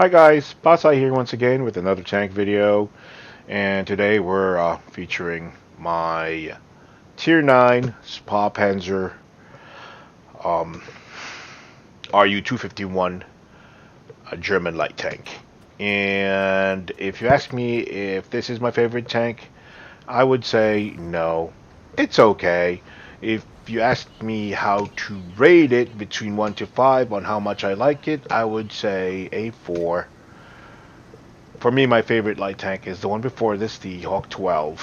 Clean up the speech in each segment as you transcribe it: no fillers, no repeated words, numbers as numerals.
Hi guys, Basai here once again with another tank video, and today we're featuring my Tier 9 Spähpanzer um, RU-251 German light tank. And if you ask me if this is my favorite tank, I would say no. It's okay. If you ask me how to rate it between 1 to 5 on how much I like it, I would say a 4. For me, my favorite light tank is the one before this, the Hawk 12.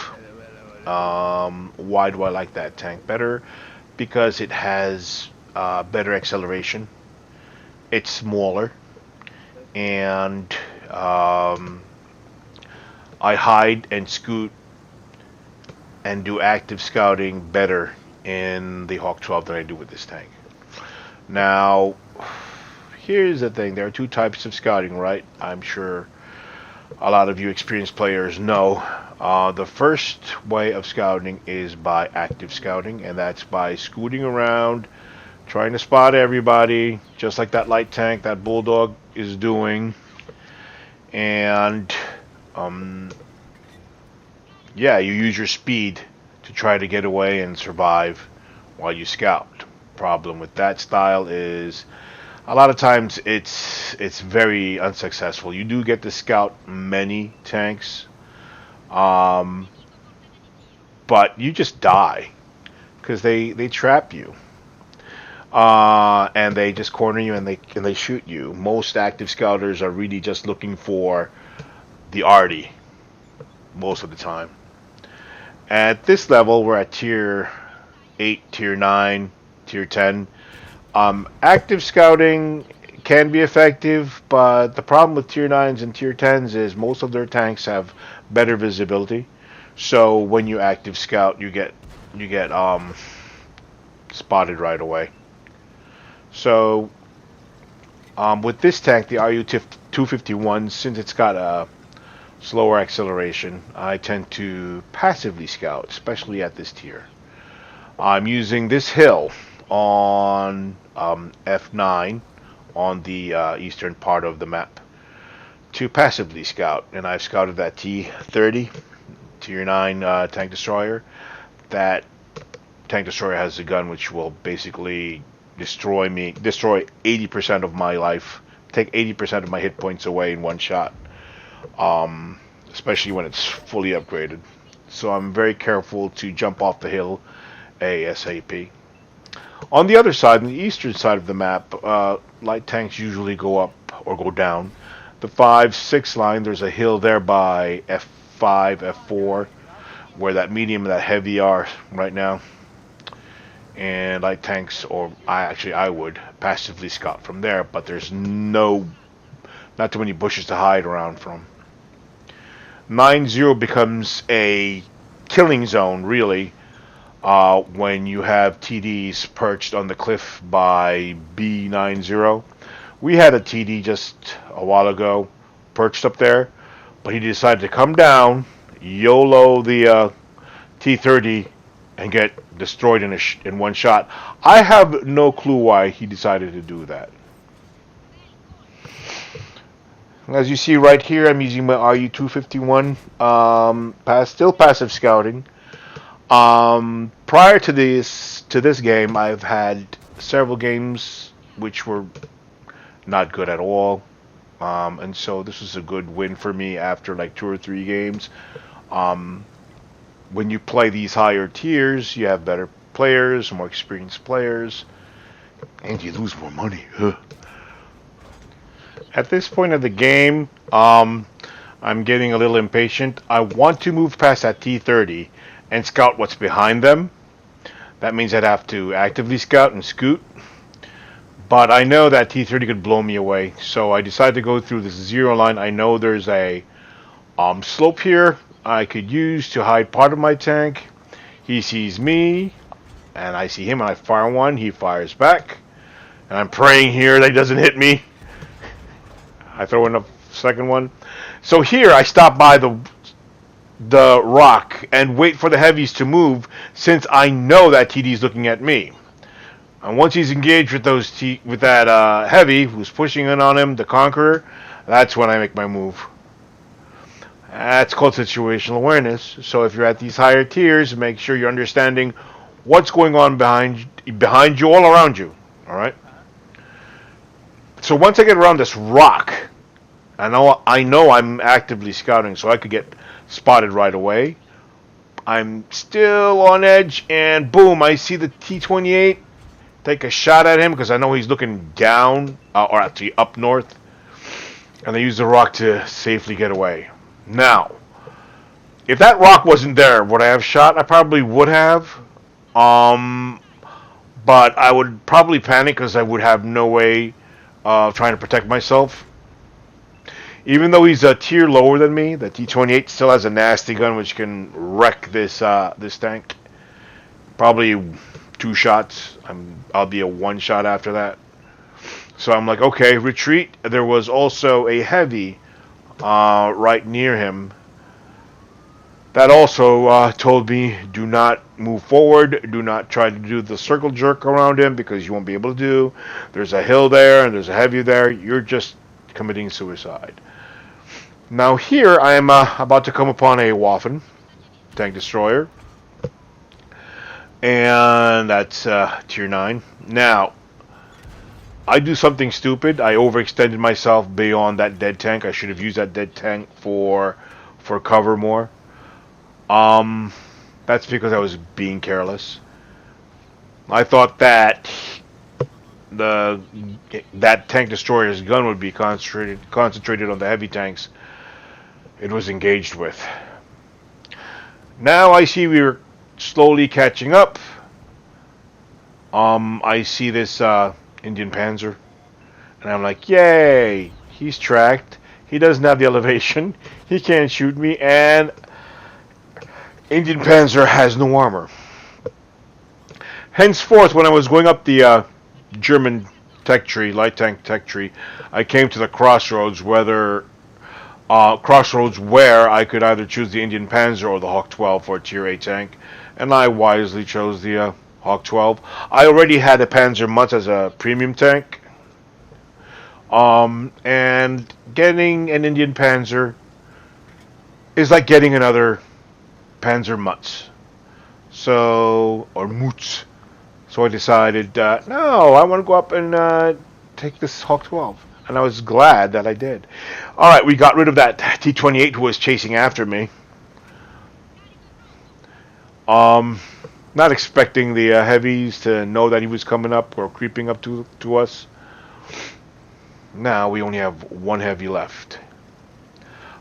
Why do I like that tank better? Because it has better acceleration. It's smaller, and I hide and scoot and do active scouting better in the Hawk 12 than I do with this tank. Now, here's the thing. There are two types of scouting, right? I'm sure a lot of you experienced players know. The first way of scouting is by active scouting, and that's by scooting around, trying to spot everybody, just like that light tank, that Bulldog is doing. And, yeah, you use your speed to try to get away and survive while you scout. Problem with that style is a lot of times it's very unsuccessful. You do get to scout many tanks, but you just die because they trap you, and they just corner you and they shoot you. Most active scouters are really just looking for the arty most of the time. At this level, we're at tier 8, tier 9, tier 10. Active scouting can be effective, but the problem with tier 9s and tier 10s is most of their tanks have better visibility. So when you active scout, you get spotted right away. So with this tank, the RU-251, since it's got a slower acceleration, I tend to passively scout, especially at this tier. I'm using this hill on F9 on the eastern part of the map to passively scout, and I've scouted that T-30 tier 9 tank destroyer. That tank destroyer has a gun which will basically destroy 80% of my life, take 80% of my hit points away in one shot, especially when it's fully upgraded. So I'm very careful to jump off the hill ASAP. On the other side, on the eastern side of the map, light tanks usually go up or go down. The 5-6 line, there's a hill there by F5, F4, where that medium and that heavy are right now. And light tanks, or I would passively scout from there, but there's not too many bushes to hide around from. 9-0 becomes a killing zone, really, when you have TDs perched on the cliff by B90. We had a TD just a while ago perched up there, but he decided to come down, YOLO the T30, and get destroyed in one shot. I have no clue why he decided to do that. As you see right here, I'm using my RU-251, still passive scouting. Prior to this game, I've had several games which were not good at all, and so this was a good win for me after like 2 or 3 games. When you play these higher tiers, you have better players, more experienced players, and you lose more money. At this point of the game, I'm getting a little impatient. I want to move past that T30 and scout what's behind them. That means I'd have to actively scout and scoot. But I know that T30 could blow me away, so I decided to go through this 0 line. I know there's a slope here I could use to hide part of my tank. He sees me, and I see him, and I fire one. He fires back, and I'm praying here that he doesn't hit me. I throw in a second one. So here I stop by the rock and wait for the heavies to move, since I know that TD is looking at me. And once he's engaged with that heavy who's pushing in on him, the Conqueror, That's when I make my move. That's called situational awareness. So if you're at these higher tiers, make sure you're understanding what's going on behind you, all around you. All right. So once I get around this rock, I know I'm actively scouting, so I could get spotted right away. I'm still on edge, and boom! I see the T-28. Take a shot at him because I know he's looking down, or actually up north, and I use the rock to safely get away. Now, if that rock wasn't there, would I have shot? I probably would have. Um, but I would probably panic because I would have no way of trying to protect myself. Even though he's a tier lower than me, the T-28 still has a nasty gun which can wreck this tank. Probably 2 shots. I'll be a 1 shot after that. So I'm like, okay, retreat. There was also a heavy right near him. That also told me, do not move forward. Do not try to do the circle jerk around him because you won't be able to do. There's a hill there and there's a heavy there. You're just committing suicide. Now here I am about to come upon a Waffen tank destroyer. And that's tier 9. Now, I do something stupid. I overextended myself beyond that dead tank. I should have used that dead tank for cover more. That's because I was being careless. I thought that that tank destroyer's gun would be concentrated on the heavy tanks it was engaged with. Now I see we're slowly catching up. I see this Indian Panzer, and I'm like, yay! He's tracked. He doesn't have the elevation. He can't shoot me, and Indian Panzer has no armor. Henceforth, when I was going up the German tech tree, light tank tech tree, I came to the crossroads where I could either choose the Indian Panzer or the Hawk 12 for a tier 8 tank, and I wisely chose the Hawk 12. I already had a Panzer Mutz as a premium tank, and getting an Indian Panzer is like getting another Panzer Mutz, or Mutz. So I decided, no, I want to go up and take this Hawk 12. And I was glad that I did. Alright, we got rid of that T-28 who was chasing after me. Not expecting the heavies to know that he was coming up or creeping up to us. Now we only have one heavy left.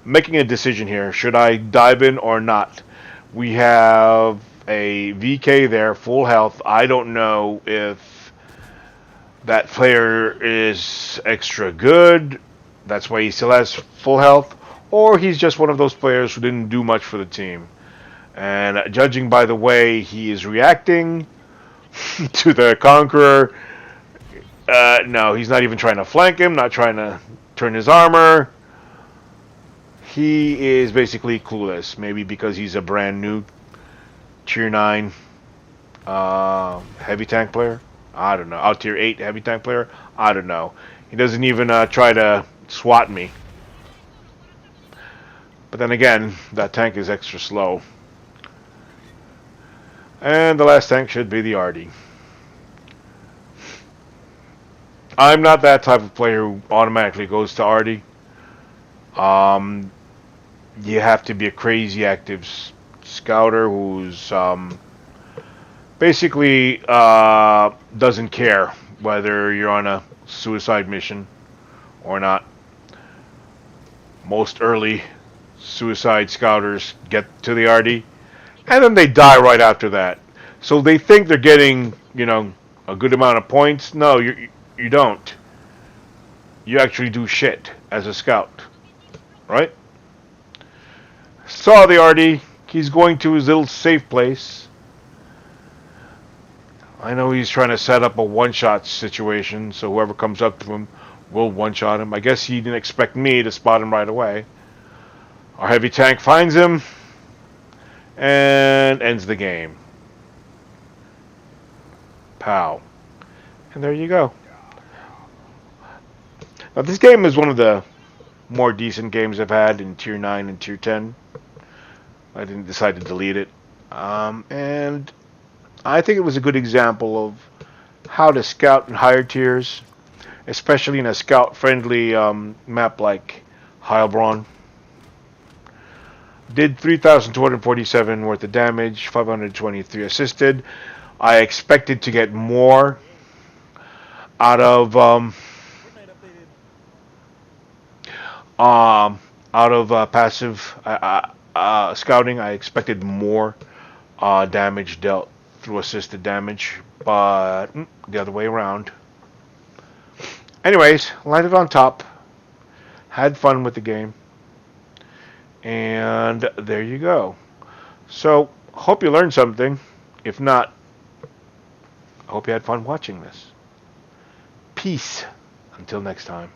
I'm making a decision here. Should I dive in or not? We have a VK there, full health. I don't know if that player is extra good, that's why he still has full health, or he's just one of those players who didn't do much for the team. And judging by the way he is reacting to the Conqueror, no, he's not even trying to flank him, not trying to turn his armor. He is basically clueless, maybe because he's a brand new tier 9 heavy tank player. I don't know. Out tier 8 heavy tank player. I don't know. He doesn't even try to swat me. But then again, that tank is extra slow. And the last tank should be the Artie. I'm not that type of player who automatically goes to Artie. You have to be a crazy active scouter who's basically doesn't care whether you're on a suicide mission or not. Most early suicide scouters get to the RD and then they die right after that. So they think they're getting, a good amount of points. No, you don't. You actually do shit as a scout, right? Saw the RD. He's going to his little safe place. I know he's trying to set up a one-shot situation, so whoever comes up to him will one-shot him. I guess he didn't expect me to spot him right away. Our heavy tank finds him and ends the game. Pow. And there you go. Now this game is one of the more decent games I've had in Tier 9 and Tier 10. I didn't decide to delete it. And I think it was a good example of how to scout in higher tiers, especially in a scout-friendly map like Heilbronn. Did 3,247 worth of damage, 523 assisted. I expected to get more out of passive scouting. I expected more damage dealt through assisted damage, but the other way around. Anyways, landed on top. Had fun with the game. And there you go. So, hope you learned something. If not, I hope you had fun watching this. Peace. Until next time.